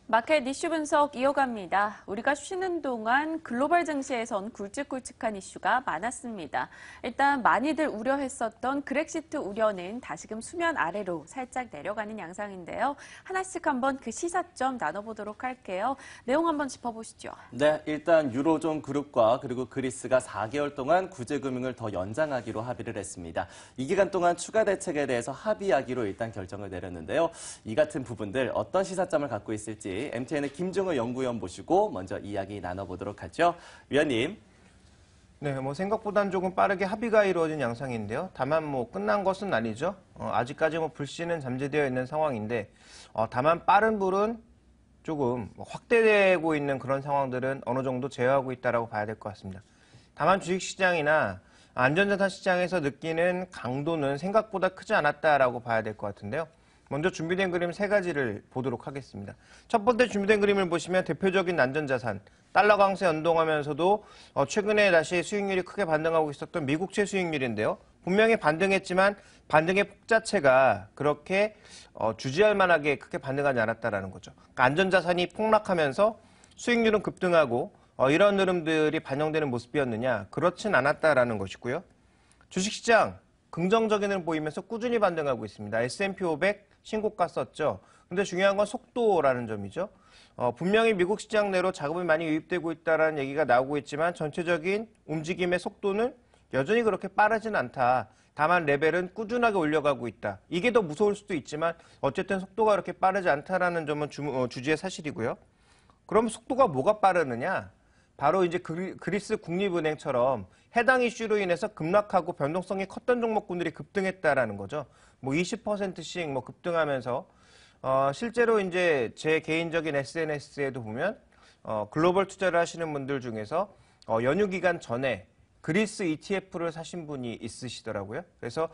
마켓 이슈 분석 이어갑니다. 우리가 쉬는 동안 글로벌 증시에선 굵직굵직한 이슈가 많았습니다. 일단 많이들 우려했었던 그렉시트 우려는 다시금 수면 아래로 살짝 내려가는 양상인데요. 하나씩 한번 그 시사점 나눠보도록 할게요. 내용 한번 짚어보시죠. 네, 일단 유로존 그룹과 그리고 그리스가 4개월 동안 구제금융을 더 연장하기로 합의를 했습니다. 이 기간 동안 추가 대책에 대해서 합의하기로 일단 결정을 내렸는데요. 이 같은 부분들 어떤 시사점을 갖고 있을지 MTN의 김종호 연구위원 모시고 먼저 이야기 나눠보도록 하죠. 위원님. 네, 생각보다는 조금 빠르게 합의가 이루어진 양상인데요. 다만 끝난 것은 아니죠. 아직까지 불씨는 잠재되어 있는 상황인데, 다만 빠른 불은 조금 확대되고 있는 그런 상황들은 어느 정도 제어하고 있다라고 봐야 될 것 같습니다. 다만 주식시장이나 안전자산 시장에서 느끼는 강도는 생각보다 크지 않았다라고 봐야 될 것 같은데요. 먼저 준비된 그림 세 가지를 보도록 하겠습니다. 첫 번째 준비된 그림을 보시면 대표적인 안전자산, 달러 강세 연동하면서도 최근에 다시 수익률이 크게 반등하고 있었던 미국채 수익률인데요. 분명히 반등했지만 반등의 폭 자체가 그렇게 주지할 만하게 크게 반등하지 않았다라는 거죠. 그러니까 안전자산이 폭락하면서 수익률은 급등하고 이런 흐름들이 반영되는 모습이었느냐? 그렇진 않았다라는 것이고요. 주식시장 긍정적인 흐름 보이면서 꾸준히 반등하고 있습니다. S&P 500 신고가 썼죠. 근데 중요한 건 속도라는 점이죠. 분명히 미국 시장 내로 자금이 많이 유입되고 있다는 얘기가 나오고 있지만 전체적인 움직임의 속도는 여전히 그렇게 빠르진 않다. 다만 레벨은 꾸준하게 올려가고 있다. 이게 더 무서울 수도 있지만 어쨌든 속도가 그렇게 빠르지 않다라는 점은 주지의 사실이고요. 그럼 속도가 뭐가 빠르느냐? 바로 이제 그리스 국립은행처럼 해당 이슈로 인해서 급락하고 변동성이 컸던 종목군들이 급등했다라는 거죠. 20%씩 급등하면서 실제로 이제 제 개인적인 SNS에도 보면 글로벌 투자를 하시는 분들 중에서 연휴 기간 전에 그리스 ETF를 사신 분이 있으시더라고요. 그래서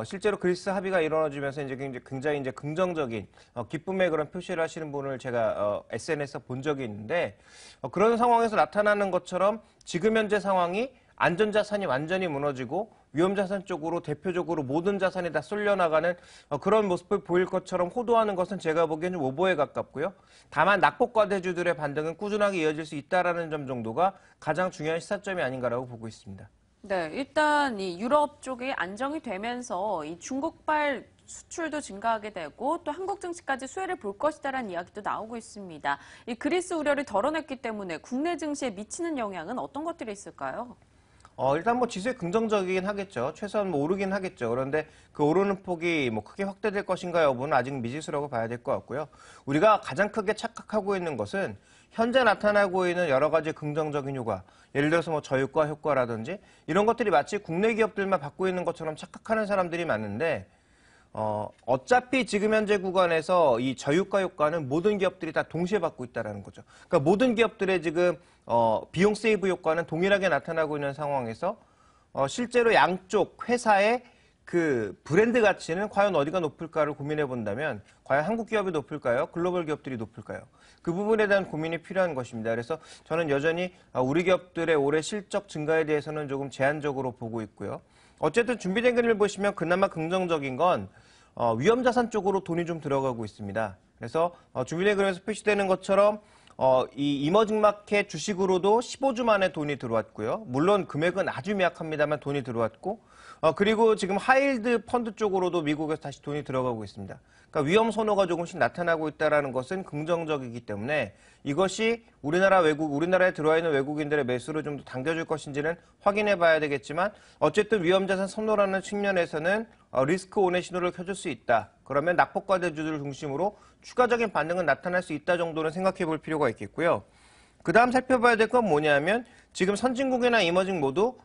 실제로 그리스 합의가 이루어지면서 이제 굉장히 이제 긍정적인 기쁨의 그런 표시를 하시는 분을 제가 SNS에서 본 적이 있는데 그런 상황에서 나타나는 것처럼 지금 현재 상황이 안전자산이 완전히 무너지고 위험자산 쪽으로 대표적으로 모든 자산이 다 쏠려나가는 그런 모습을 보일 것처럼 호도하는 것은 제가 보기엔 좀 오버에 가깝고요. 다만 낙폭과대주들의 반등은 꾸준하게 이어질 수 있다는 점 정도가 가장 중요한 시사점이 아닌가라고 보고 있습니다. 네, 일단 이 유럽 쪽이 안정이 되면서 이 중국발 수출도 증가하게 되고 또 한국 증시까지 수혜를 볼 것이다라는 이야기도 나오고 있습니다. 이 그리스 우려를 덜어냈기 때문에 국내 증시에 미치는 영향은 어떤 것들이 있을까요? 일단 지수에 긍정적이긴 하겠죠. 최소한 오르긴 하겠죠. 그런데 그 오르는 폭이 크게 확대될 것인가 여부는 아직 미지수라고 봐야 될 것 같고요. 우리가 가장 크게 착각하고 있는 것은 현재 나타나고 있는 여러 가지 긍정적인 효과, 예를 들어서 저유가 효과라든지 이런 것들이 마치 국내 기업들만 받고 있는 것처럼 착각하는 사람들이 많은데 어차피 지금 현재 구간에서 이 저유가 효과는 모든 기업들이 다 동시에 받고 있다는 거죠. 그러니까 모든 기업들의 지금 비용 세이브 효과는 동일하게 나타나고 있는 상황에서 실제로 양쪽 회사의 그 브랜드 가치는 과연 어디가 높을까를 고민해 본다면 과연 한국 기업이 높을까요? 글로벌 기업들이 높을까요? 그 부분에 대한 고민이 필요한 것입니다. 그래서 저는 여전히 우리 기업들의 올해 실적 증가에 대해서는 조금 제한적으로 보고 있고요. 어쨌든 준비된 그림을 보시면 그나마 긍정적인 건 위험자산 쪽으로 돈이 좀 들어가고 있습니다. 그래서 준비된 그림에서 표시되는 것처럼 이 이머징 마켓 주식으로도 15주 만에 돈이 들어왔고요. 물론 금액은 아주 미약합니다만 돈이 들어왔고 그리고 지금 하이힐드 펀드 쪽으로도 미국에서 다시 돈이 들어가고 있습니다. 그러니까 위험 선호가 조금씩 나타나고 있다는 것은 긍정적이기 때문에 이것이 우리나라에 들어와 있는 외국인들의 매수를 좀 더 당겨줄 것인지는 확인해 봐야 되겠지만 어쨌든 위험자산 선호라는 측면에서는 리스크 온의 신호를 켜줄 수 있다. 그러면 낙폭과대주들을 중심으로 추가적인 반응은 나타날 수 있다 정도는 생각해 볼 필요가 있겠고요. 그 다음 살펴봐야 될 건 뭐냐면 지금 선진국이나 이머징 모두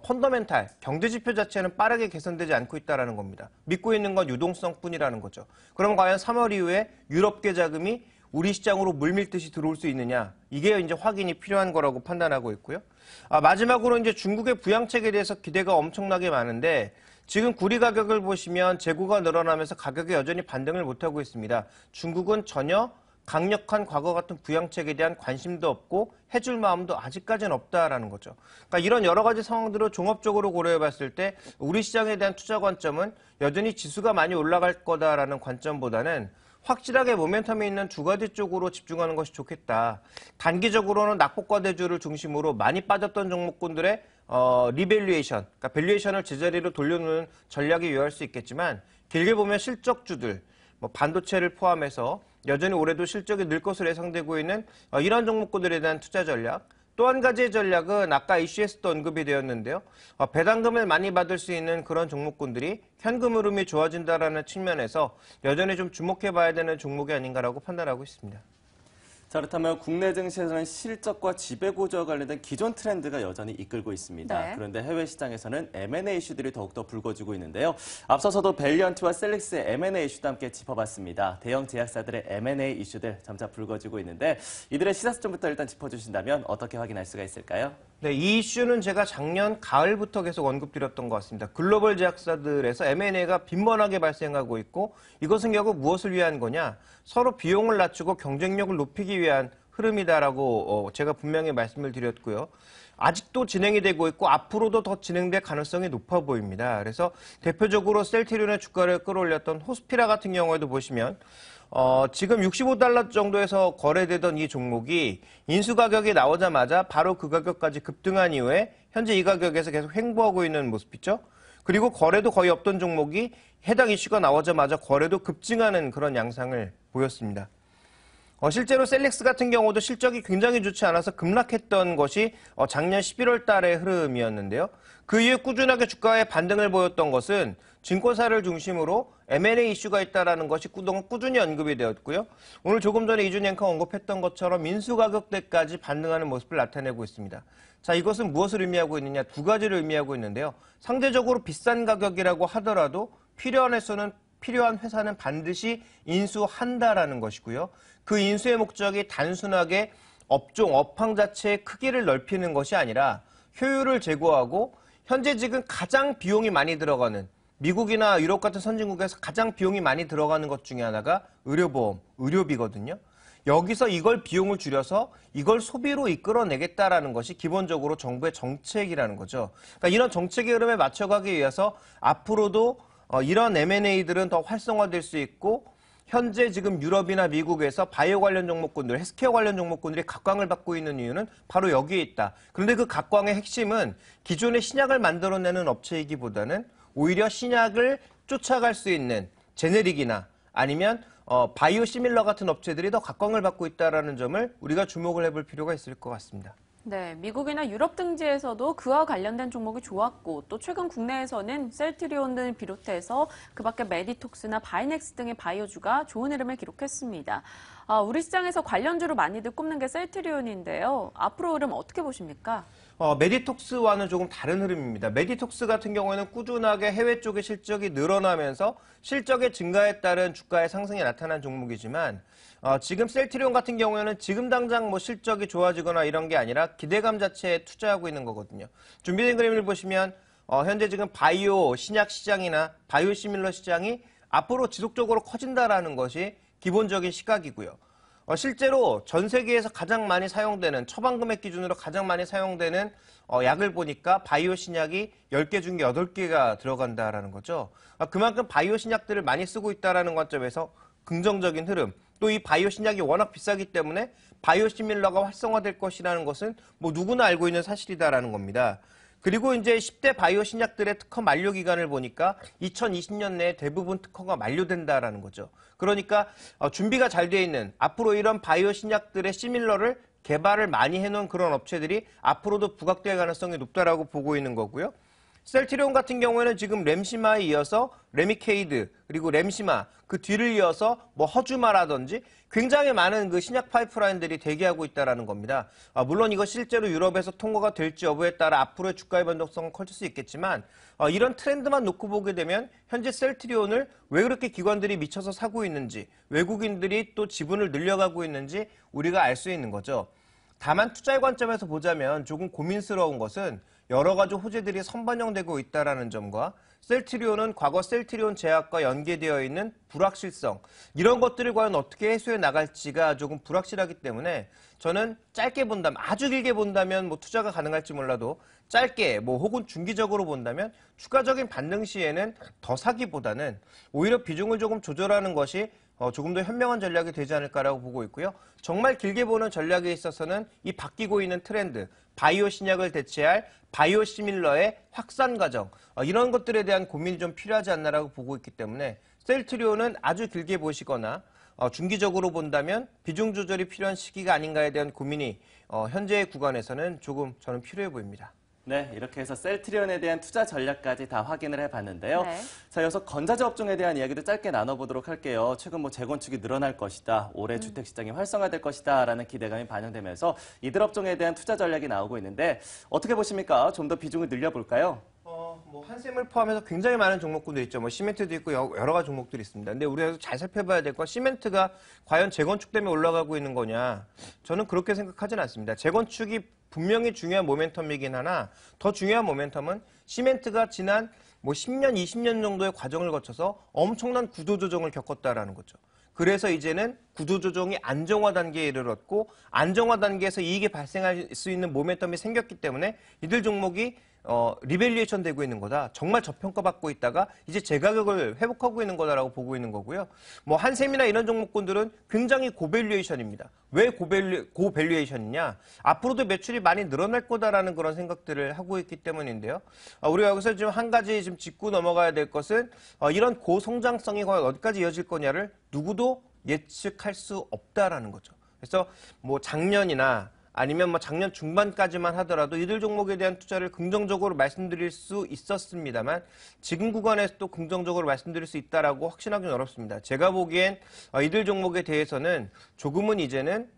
펀더멘탈, 경제지표 자체는 빠르게 개선되지 않고 있다는 겁니다. 믿고 있는 건 유동성뿐이라는 거죠. 그럼 과연 3월 이후에 유럽계 자금이 우리 시장으로 물밀듯이 들어올 수 있느냐? 이게 이제 확인이 필요한 거라고 판단하고 있고요. 마지막으로 이제 중국의 부양책에 대해서 기대가 엄청나게 많은데 지금 구리 가격을 보시면 재고가 늘어나면서 가격이 여전히 반등을 못하고 있습니다. 중국은 전혀 강력한 과거 같은 부양책에 대한 관심도 없고 해줄 마음도 아직까지는 없다라는 거죠. 그러니까 이런 여러 가지 상황들을 종합적으로 고려해 봤을 때 우리 시장에 대한 투자 관점은 여전히 지수가 많이 올라갈 거다라는 관점보다는 확실하게 모멘텀이 있는 두 가지 쪽으로 집중하는 것이 좋겠다. 단기적으로는 낙폭과 대주를 중심으로 많이 빠졌던 종목군들의 리밸류에이션, 그러니까 밸류에이션을 제자리로 돌려놓는 전략이 유효할 수 있겠지만 길게 보면 실적주들, 뭐 반도체를 포함해서 여전히 올해도 실적이 늘 것으로 예상되고 있는 이러한 종목군들에 대한 투자 전략, 또 한 가지의 전략은 아까 이슈에서도 언급이 되었는데요. 배당금을 많이 받을 수 있는 그런 종목군들이 현금 흐름이 좋아진다는 측면에서 여전히 좀 주목해봐야 되는 종목이 아닌가라고 판단하고 있습니다. 자, 그렇다면 국내 증시에서는 실적과 지배구조와 관련된 기존 트렌드가 여전히 이끌고 있습니다. 네. 그런데 해외 시장에서는 M&A 이슈들이 더욱더 불거지고 있는데요. 앞서서도 밸리언트와 셀릭스의 M&A 이슈도 함께 짚어봤습니다. 대형 제약사들의 M&A 이슈들 점차 불거지고 있는데 이들의 시사 수준부터 일단 짚어주신다면 어떻게 확인할 수가 있을까요? 네, 이 이슈는 제가 작년 가을부터 계속 언급드렸던 것 같습니다. 글로벌 제약사들에서 M&A가 빈번하게 발생하고 있고 이것은 결국 무엇을 위한 거냐? 서로 비용을 낮추고 경쟁력을 높이기 위한 흐름이다라고 제가 분명히 말씀을 드렸고요. 아직도 진행이 되고 있고 앞으로도 더 진행될 가능성이 높아 보입니다. 그래서 대표적으로 셀트리온의 주가를 끌어올렸던 호스피라 같은 경우에도 보시면 지금 $65 정도에서 거래되던 이 종목이 인수 가격이 나오자마자 바로 그 가격까지 급등한 이후에 현재 이 가격에서 계속 횡보하고 있는 모습이죠. 그리고 거래도 거의 없던 종목이 해당 이슈가 나오자마자 거래도 급증하는 그런 양상을 보였습니다. 실제로 셀릭스 같은 경우도 실적이 굉장히 좋지 않아서 급락했던 것이 작년 11월 달의 흐름이었는데요. 그 이후에 꾸준하게 주가에 반등을 보였던 것은 증권사를 중심으로 M&A 이슈가 있다는 것이 그동안 꾸준히 언급이 되었고요. 오늘 조금 전에 이준희 앵커가 언급했던 것처럼 인수 가격대까지 반등하는 모습을 나타내고 있습니다. 자, 이것은 무엇을 의미하고 있느냐? 두 가지를 의미하고 있는데요. 상대적으로 비싼 가격이라고 하더라도 필요한 회사는 반드시 인수한다라는 것이고요. 그 인수의 목적이 단순하게 업황 자체의 크기를 넓히는 것이 아니라 효율을 제고하고 현재 지금 가장 비용이 많이 들어가는 미국이나 유럽 같은 선진국에서 가장 비용이 많이 들어가는 것 중에 하나가 의료보험, 의료비거든요. 여기서 이걸 비용을 줄여서 이걸 소비로 이끌어내겠다라는 것이 기본적으로 정부의 정책이라는 거죠. 그러니까 이런 정책의 흐름에 맞춰가기 위해서 앞으로도 이런 M&A들은 더 활성화될 수 있고 현재 지금 유럽이나 미국에서 바이오 관련 종목군들, 헬스케어 관련 종목군들이 각광을 받고 있는 이유는 바로 여기에 있다. 그런데 그 각광의 핵심은 기존의 신약을 만들어내는 업체이기보다는 오히려 신약을 쫓아갈 수 있는 제네릭이나 아니면 바이오 시밀러 같은 업체들이 더 각광을 받고 있다는 점을 우리가 주목을 해볼 필요가 있을 것 같습니다. 네, 미국이나 유럽 등지에서도 그와 관련된 종목이 좋았고 또 최근 국내에서는 셀트리온을 비롯해서 그밖에 메디톡스나 바이넥스 등의 바이오주가 좋은 흐름을 기록했습니다. 우리 시장에서 관련주로 많이들 꼽는 게 셀트리온인데요. 앞으로 흐름 어떻게 보십니까? 메디톡스와는 조금 다른 흐름입니다. 메디톡스 같은 경우에는 꾸준하게 해외 쪽의 실적이 늘어나면서 실적의 증가에 따른 주가의 상승이 나타난 종목이지만 지금 셀트리온 같은 경우에는 지금 당장 뭐 실적이 좋아지거나 이런 게 아니라 기대감 자체에 투자하고 있는 거거든요. 준비된 그림을 보시면 현재 지금 바이오 신약 시장이나 바이오 시밀러 시장이 앞으로 지속적으로 커진다라는 것이 기본적인 시각이고요. 실제로 전 세계에서 가장 많이 사용되는 처방 금액 기준으로 가장 많이 사용되는 약을 보니까 바이오 신약이 10개 중에 8개가 들어간다라는 거죠. 그만큼 바이오 신약들을 많이 쓰고 있다라는 관점에서 긍정적인 흐름, 또 이 바이오 신약이 워낙 비싸기 때문에 바이오 시밀러가 활성화될 것이라는 것은 뭐 누구나 알고 있는 사실이다라는 겁니다. 그리고 이제 10대 바이오 신약들의 특허 만료 기간을 보니까 2020년 내에 대부분 특허가 만료된다라는 거죠. 그러니까 준비가 잘 돼 있는 앞으로 이런 바이오 신약들의 시밀러를 개발을 많이 해놓은 그런 업체들이 앞으로도 부각될 가능성이 높다라고 보고 있는 거고요. 셀트리온 같은 경우에는 지금 램시마에 이어서 레미케이드 그리고 램시마 그 뒤를 이어서 뭐 허주마라든지 굉장히 많은 그 신약 파이프라인들이 대기하고 있다는 겁니다. 물론 이거 실제로 유럽에서 통과가 될지 여부에 따라 앞으로의 주가의 변동성은 커질 수 있겠지만 이런 트렌드만 놓고 보게 되면 현재 셀트리온을 왜 그렇게 기관들이 미쳐서 사고 있는지 외국인들이 또 지분을 늘려가고 있는지 우리가 알 수 있는 거죠. 다만 투자의 관점에서 보자면 조금 고민스러운 것은 여러 가지 호재들이 선반영되고 있다는 점과 셀트리온은 과거 셀트리온 제약과 연계되어 있는 불확실성 이런 것들을 과연 어떻게 해소해 나갈지가 조금 불확실하기 때문에 저는 짧게 본다면 아주 길게 본다면 뭐 투자가 가능할지 몰라도 짧게 뭐 혹은 중기적으로 본다면 추가적인 반등 시에는 더 사기보다는 오히려 비중을 조금 조절하는 것이 조금 더 현명한 전략이 되지 않을까라고 보고 있고요. 정말 길게 보는 전략에 있어서는 이 바뀌고 있는 트렌드, 바이오 신약을 대체할 바이오 시밀러의 확산 과정, 이런 것들에 대한 고민이 좀 필요하지 않나라고 보고 있기 때문에 셀트리온은 아주 길게 보시거나 중기적으로 본다면 비중 조절이 필요한 시기가 아닌가에 대한 고민이 현재의 구간에서는 조금 저는 필요해 보입니다. 네, 이렇게 해서 셀트리온에 대한 투자 전략까지 다 확인을 해봤는데요. 네. 자, 이어서 건자재 업종에 대한 이야기도 짧게 나눠보도록 할게요. 최근 재건축이 늘어날 것이다, 올해 주택시장이 활성화될 것이다라는 기대감이 반영되면서 이들 업종에 대한 투자 전략이 나오고 있는데 어떻게 보십니까? 좀 더 비중을 늘려볼까요? 한샘을 포함해서 굉장히 많은 종목군들이 있죠. 시멘트도 있고 여러 가지 종목들이 있습니다. 근데 우리가 잘 살펴봐야 될 건 시멘트가 과연 재건축 때문에 올라가고 있는 거냐? 저는 그렇게 생각하진 않습니다. 재건축이 분명히 중요한 모멘텀이긴 하나 더 중요한 모멘텀은 시멘트가 지난 10년, 20년 정도의 과정을 거쳐서 엄청난 구조조정을 겪었다라는 거죠. 그래서 이제는 구조조정이 안정화 단계에 이르렀고 안정화 단계에서 이익이 발생할 수 있는 모멘텀이 생겼기 때문에 이들 종목이 리밸류에이션 되고 있는 거다. 정말 저평가받고 있다가 이제 재가격을 회복하고 있는 거다라고 보고 있는 거고요. 한샘이나 이런 종목군들은 굉장히 고밸류에이션입니다. 왜 고밸류에이션이냐? 앞으로도 매출이 많이 늘어날 거다라는 그런 생각들을 하고 있기 때문인데요. 우리가 여기서 지금 한 가지 지금 짚고 넘어가야 될 것은 이런 고성장성이 과연 어디까지 이어질 거냐를 누구도 예측할 수 없다라는 거죠. 그래서 작년이나 아니면 작년 중반까지만 하더라도 이들 종목에 대한 투자를 긍정적으로 말씀드릴 수 있었습니다만 지금 구간에서도 긍정적으로 말씀드릴 수 있다라고 확신하기는 어렵습니다. 제가 보기엔 이들 종목에 대해서는 조금은 이제는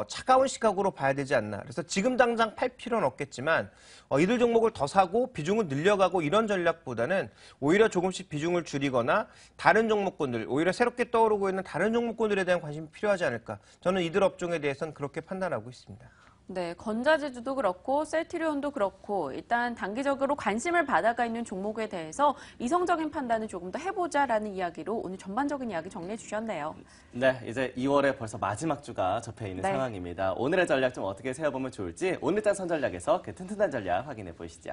차가운 시각으로 봐야 되지 않나. 그래서 지금 당장 팔 필요는 없겠지만 이들 종목을 더 사고 비중을 늘려가고 이런 전략보다는 오히려 조금씩 비중을 줄이거나 다른 종목군들, 오히려 새롭게 떠오르고 있는 다른 종목군들에 대한 관심이 필요하지 않을까. 저는 이들 업종에 대해서는 그렇게 판단하고 있습니다. 네, 건자재주도 그렇고 셀트리온도 그렇고 일단 단기적으로 관심을 받아가 있는 종목에 대해서 이성적인 판단을 조금 더 해보자라는 이야기로 오늘 전반적인 이야기 정리해 주셨네요. 네, 이제 2월에 벌써 마지막 주가 접해 있는 네. 상황입니다. 오늘의 전략 좀 어떻게 세워보면 좋을지 오늘자 선전략에서 그 튼튼한 전략 확인해 보시죠.